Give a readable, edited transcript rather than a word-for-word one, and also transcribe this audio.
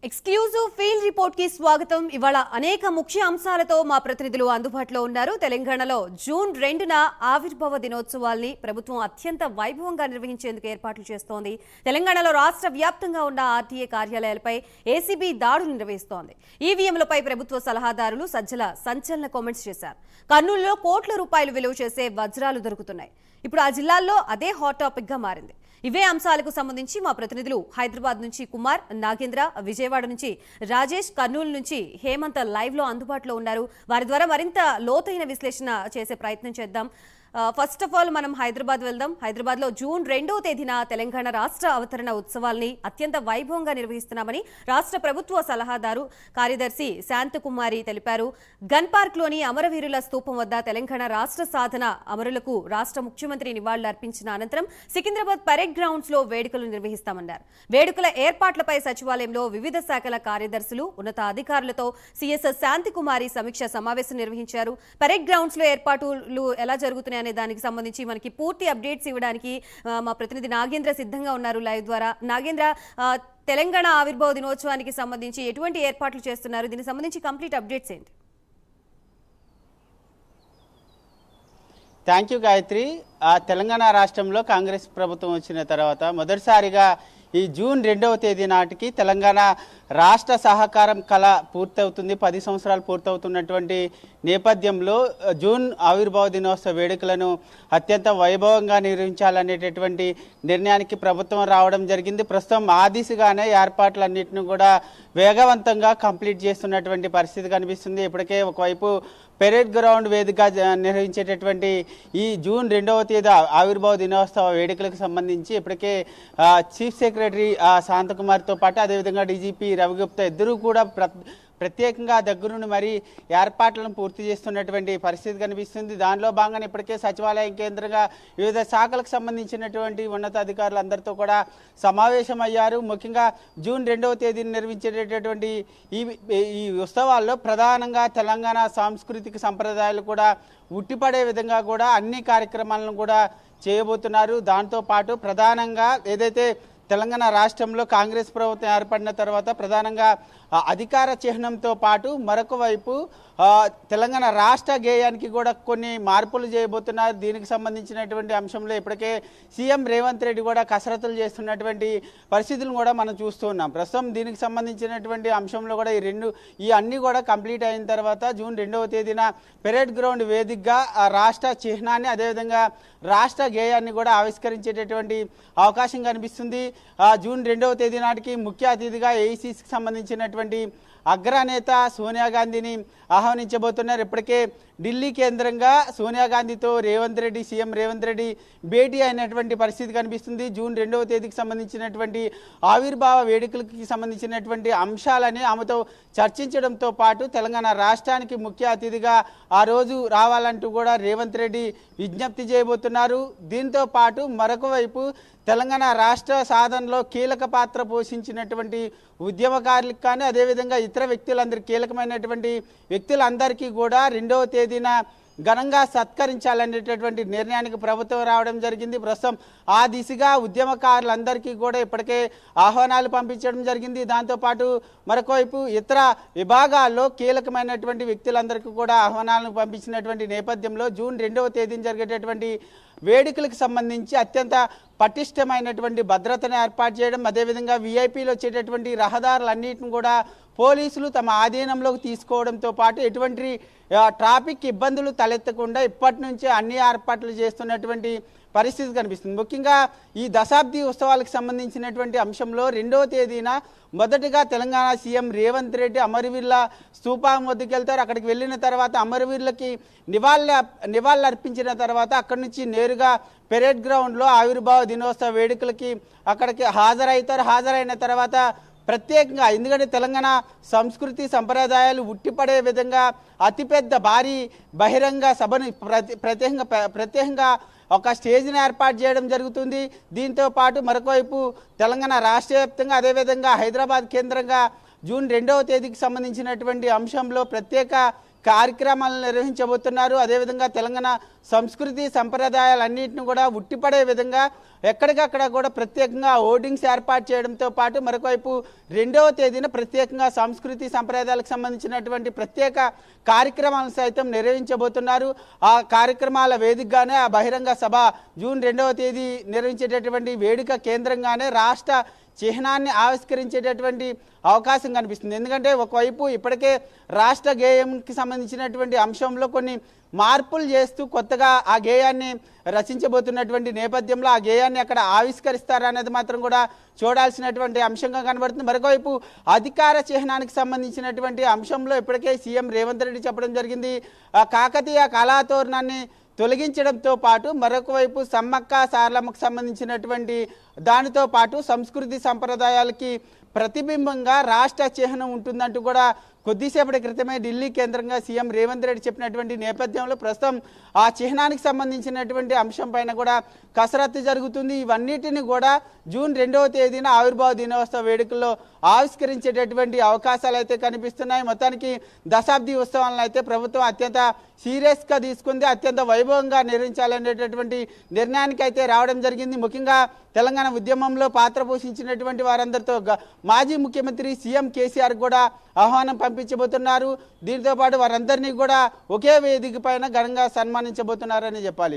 Exclusive field report కి స్వాగతం. ఇవాళ అనేక ముఖ్య అంశాలతో మా ప్రతినిధులు అందుబాటులో ఉన్నారు. తెలంగాణలో జూన్ 2న ఆవిర్భావ దినోత్సవాల్ని ప్రభుత్వం అత్యంత వైభవంగా నిర్వహించేందుకు ఏర్పాట్లు చేస్తోంది. తెలంగాణలో రాష్ట్ర వ్యాప్తంగా ఉన్న ఆర్టీఏ కార్యాలయాలపై ఏసీబీ దాడులు నిర్వహిస్తోంది. ఈవీఎంలపై ప్రభుత్వ సలహాదారులు సజ్జల సంచలన కామెంట్స్ చేశారు. కర్నూలులో కోట్ల రూపాయలు విలువ చేసే వజ్రాలు దొరుకుతున్నాయి. ఇప్పుడు ఆ జిల్లాల్లో అదే హాట్ టాపిక్ గా మారింది. ఇవే అంశాలకు సంబంధించి మా ప్రతినిధులు హైదరాబాద్ నుంచి కుమార్, నాగేంద్ర, విజయవాడ నుంచి రాజేష్, కర్నూలు నుంచి హేమంత్ లైవ్ లో అందుబాటులో ఉన్నారు. వారి ద్వారా మరింత లోతైన విశ్లేషణ చేసే ప్రయత్నం చేద్దాం. ఫస్ట్ ఆఫ్ ఆల్ మనం హైదరాబాద్ వెళ్దాం. హైదరాబాద్ లో జూన్ 2వ తేదీన తెలంగాణ రాష్ట్ర అవతరణ ఉత్సవాల్ని అత్యంత వైభవంగా నిర్వహిస్తున్నామని రాష్ట్ర ప్రభుత్వ సలహాదారు కార్యదర్శి శాంతకుమారి తెలిపారు. గన్ పార్క్ లోని అమరవీరుల స్తూపం వద్ద తెలంగాణ రాష్ట్ర సాధన అమరులకు రాష్ట్ర ముఖ్యమంత్రి నివాళులర్పించిన అనంతరం సికింద్రాబాద్ పరేడ్ గ్రౌండ్స్ లో వేడుకలు నిర్వహిస్తామన్నారు. వేడుకల ఏర్పాట్లపై సచివాలయంలో వివిధ శాఖల కార్యదర్శులు, ఉన్నత అధికారులతో సీఎస్ శాంతకుమారి సమీక్ష సమావేశం నిర్వహించారు. పరేడ్ గ్రౌండ్స్ లో ఏర్పాట్లు ఎలా జరుగుతున్నాయి అనే దానికి సంబంధించి మనకి పూర్తి అప్డేట్స్ ఇవ్వడానికి మా ప్రతినిధి నాగేంద్ర సిద్ధంగా ఉన్నారు లైవ్ ద్వారా. నాగేంద్ర, తెలంగాణ ఆవిర్భావ దినోత్సవానికి సంబంధించి ఎటువంటి ఏర్పాట్లు చేస్తున్నారు? దీనికి సంబంధించి కంప్లీట్ అప్డేట్స్ ఏంటి? Thank you Gayathri. తెలంగాణ రాష్ట్రంలో కాంగ్రెస్ ప్రభుత్వం వచ్చిన తర్వాత మొదటిసారిగా ఈ జూన్ 2వ తేదీ నాటికి తెలంగాణ రాష్ట్ర సహకారం కళ పూర్తవుతుంది. 10 సంవత్సరాలు పూర్తవుతున్నటువంటి నేపథ్యంలో జూన్ ఆవిర్భావ దినోత్సవ వేడుకలను అత్యంత వైభవంగా నిర్వహించాలనేటటువంటి నిర్ణయానికి ప్రభుత్వం రావడం జరిగింది. ప్రస్తుతం ఆ దిశగానే ఏర్పాట్లన్నింటినీ కూడా వేగవంతంగా కంప్లీట్ చేస్తున్నటువంటి పరిస్థితి కనిపిస్తుంది. ఇప్పటికే ఒకవైపు పెరేడ్ గ్రౌండ్ వేదిక నిర్వహించేటటువంటి ఈ జూన్ 2వ తేదీ ఆవిర్భావ దినోత్సవ వేడుకలకు సంబంధించి ఇప్పటికే చీఫ్ సెక్రటరీ శాంతకుమార్తో పాటు అదేవిధంగా డీజీపీ రవిగుప్తా ఇద్దరూ కూడా ప్రత్యేకంగా దగ్గరుండి మరి ఏర్పాట్లను పూర్తి చేస్తున్నటువంటి పరిస్థితి కనిపిస్తుంది. దానిలో భాగంగా ఇప్పటికే సచివాలయం కేంద్రంగా వివిధ శాఖలకు సంబంధించినటువంటి ఉన్నతాధికారులు అందరితో కూడా సమావేశమయ్యారు. ముఖ్యంగా జూన్ 2వ తేదీని నిర్వహించేటటువంటి ఈ ఉత్సవాల్లో ప్రధానంగా తెలంగాణ సాంస్కృతిక సంప్రదాయాలు కూడా ఉట్టిపడే విధంగా కూడా అన్ని కార్యక్రమాలను కూడా చేయబోతున్నారు. దాంతోపాటు ప్రధానంగా ఏదైతే తెలంగాణ రాష్ట్రంలో కాంగ్రెస్ ప్రభుత్వం ఏర్పడిన తర్వాత ప్రధానంగా అధికార చిహ్నంతో పాటు మరొక వైపు తెలంగాణ రాష్ట్ర గేయానికి కూడా కొన్ని మార్పులు చేయబోతున్నారు. దీనికి సంబంధించినటువంటి అంశంలో ఇప్పటికే సీఎం రేవంత్ రెడ్డి కూడా కసరత్తులు చేస్తున్నటువంటి పరిస్థితులను కూడా మనం చూస్తూ ఉన్నాం. ప్రస్తుతం దీనికి సంబంధించినటువంటి అంశంలో కూడా ఈ అన్ని కూడా కంప్లీట్ అయిన తర్వాత జూన్ 2వ తేదీన పెరేడ్ గ్రౌండ్ వేదికగా రాష్ట్ర చిహ్నాన్ని అదేవిధంగా రాష్ట్ర గేయాన్ని కూడా ఆవిష్కరించేటటువంటి అవకాశం కనిపిస్తుంది. జూన్ 2వ తేదీ నాటికి ముఖ్య అతిథిగా ఏఐసీసీకి సంబంధించినటువంటి అగ్రనేత సోనియా గాంధీని ఆహ్వానించబోతున్నారు. ఇప్పటికే ఢిల్లీ కేంద్రంగా సోనియా గాంధీతో సీఎం రేవంత్ రెడ్డి భేటీ అయినటువంటి పరిస్థితి కనిపిస్తుంది. జూన్ 2వ తేదీకి సంబంధించినటువంటి ఆవిర్భావ వేడుకలకి సంబంధించినటువంటి అంశాలని ఆమెతో చర్చించడంతో పాటు తెలంగాణ రాష్ట్రానికి ముఖ్య అతిథిగా ఆ రోజు రావాలంటూ కూడా రేవంత్ రెడ్డి విజ్ఞప్తి చేయబోతున్నారు. దీంతో పాటు మరొక వైపు తెలంగాణ రాష్ట్ర సాధనలో కీలక పాత్ర పోషించినటువంటి ఉద్యమకారులకు కానీ అదేవిధంగా ఇతర వ్యక్తులందరికీ కీలకమైనటువంటి వ్యక్తులందరికీ కూడా 2వ తేదీన ఘనంగా సత్కరించాలనేటటువంటి నిర్ణయానికి ప్రభుత్వం రావడం జరిగింది. ప్రస్తుతం ఆ దిశగా ఉద్యమకారులందరికీ కూడా ఇప్పటికే ఆహ్వానాలు పంపించడం జరిగింది. దాంతోపాటు మరొకవైపు ఇతర విభాగాల్లో కీలకమైనటువంటి వ్యక్తులందరికీ కూడా ఆహ్వానాలను పంపించినటువంటి నేపథ్యంలో జూన్ 2వ తేదీన జరిగేటటువంటి వేడుకలకు సంబంధించి అత్యంత పటిష్టమైనటువంటి భద్రతను ఏర్పాటు చేయడం, అదేవిధంగా వీఐపీలు వచ్చేటటువంటి రహదారులన్నింటిని కూడా పోలీసులు తమ ఆధీనంలోకి తీసుకోవడంతో పాటు ఎటువంటి ట్రాఫిక్ ఇబ్బందులు తలెత్తకుండా ఇప్పటి నుంచే అన్ని ఏర్పాట్లు చేస్తున్నటువంటి పరిస్థితి కనిపిస్తుంది. ముఖ్యంగా ఈ దశాబ్ది ఉత్సవాలకు సంబంధించినటువంటి అంశంలో 2వ తేదీన మొదటగా తెలంగాణ సీఎం రేవంత్ రెడ్డి అమరవీరుల స్తూపం వద్దకు వెళ్తారు. అక్కడికి వెళ్ళిన తర్వాత అమరవీరులకి నివాళులు అర్పించిన తర్వాత అక్కడి నుంచి నేరుగా పెరేడ్ గ్రౌండ్లో ఆవిర్భావ దినోత్సవ వేడుకలకి అక్కడికి హాజరైన తర్వాత ప్రత్యేకంగా ఎందుకంటే తెలంగాణ సంస్కృతి సంప్రదాయాలు ఉట్టిపడే విధంగా అతిపెద్ద భారీ బహిరంగ సభను ప్రత్యేకంగా ఒక స్టేజ్ని ఏర్పాటు చేయడం జరుగుతుంది. దీంతో పాటు మరొకవైపు తెలంగాణ రాష్ట్ర వ్యాప్తంగా అదేవిధంగా హైదరాబాద్ కేంద్రంగా జూన్ 2వ తేదీకి సంబంధించినటువంటి అంశంలో ప్రత్యేక కార్యక్రమాలను నిర్వహించబోతున్నారు. అదేవిధంగా తెలంగాణ సంస్కృతి సంప్రదాయాలన్నింటిని కూడా ఉట్టిపడే విధంగా ఎక్కడికక్కడ కూడా ప్రత్యేకంగా హోర్డింగ్స్ ఏర్పాటు చేయడంతో పాటు మరొకవైపు 2వ తేదీన ప్రత్యేకంగా సంస్కృతి సంప్రదాయాలకు సంబంధించినటువంటి ప్రత్యేక కార్యక్రమాలను సైతం నిర్వహించబోతున్నారు. ఆ కార్యక్రమాల వేదికగానే ఆ బహిరంగ సభ జూన్ 2వ తేదీ నిర్వహించేటటువంటి వేడుక కేంద్రంగానే రాష్ట్ర చిహ్నాన్ని ఆవిష్కరించేటటువంటి అవకాశం కనిపిస్తుంది. ఎందుకంటే ఒకవైపు ఇప్పటికే రాష్ట్ర గేయంకి సంబంధించినటువంటి అంశంలో కొన్ని మార్పులు చేస్తూ కొత్తగా ఆ గేయాన్ని రచించబోతున్నటువంటి నేపథ్యంలో ఆ గేయాన్ని అక్కడ ఆవిష్కరిస్తారనేది మాత్రం కూడా చూడాల్సినటువంటి అంశంగా కనబడుతుంది. మరొకవైపు అధికార చిహ్నానికి సంబంధించినటువంటి అంశంలో ఇప్పటికే సీఎం రేవంత్ రెడ్డి చెప్పడం జరిగింది. ఆ కాకతీయ కళాతోరణాన్ని తొలగించడంతో పాటు మరొక వైపు సమ్మక్క సారలమ్మకు సంబంధించినటువంటి దానితో పాటు సంస్కృతి సంప్రదాయాలకి ప్రతిబింబంగా రాష్ట్ర చిహ్నం ఉంటుందంటూ కూడా కొద్దిసేపటి క్రితమే ఢిల్లీ కేంద్రంగా సీఎం రేవంత్ రెడ్డి చెప్పినటువంటి నేపథ్యంలో ప్రస్తుతం ఆ చిహ్నానికి సంబంధించినటువంటి అంశం పైన కూడా కసరత్తు జరుగుతుంది. ఇవన్నిటిని కూడా జూన్ 2వ తేదీన ఆవిర్భావ దినోత్సవ వేడుకల్లో ఆవిష్కరించేటటువంటి అవకాశాలు అయితే కనిపిస్తున్నాయి. మొత్తానికి దశాబ్ది ఉత్సవాలను అయితే ప్రభుత్వం అత్యంత సీరియస్గా తీసుకుంది. అత్యంత వైభవంగా నిర్వహించాలనేటటువంటి నిర్ణయానికి అయితే రావడం జరిగింది. ముఖ్యంగా తెలంగాణ ఉద్యమంలో పాత్ర పోషించినటువంటి వారందరితో మాజీ ముఖ్యమంత్రి సీఎం కేసీఆర్ కూడా ఆహ్వానం పంపించబోతున్నారు. దీంతో పాటు వారందరినీ కూడా ఒకే వేదిక పైన ఘనంగా సన్మానించబోతున్నారని చెప్పాలి.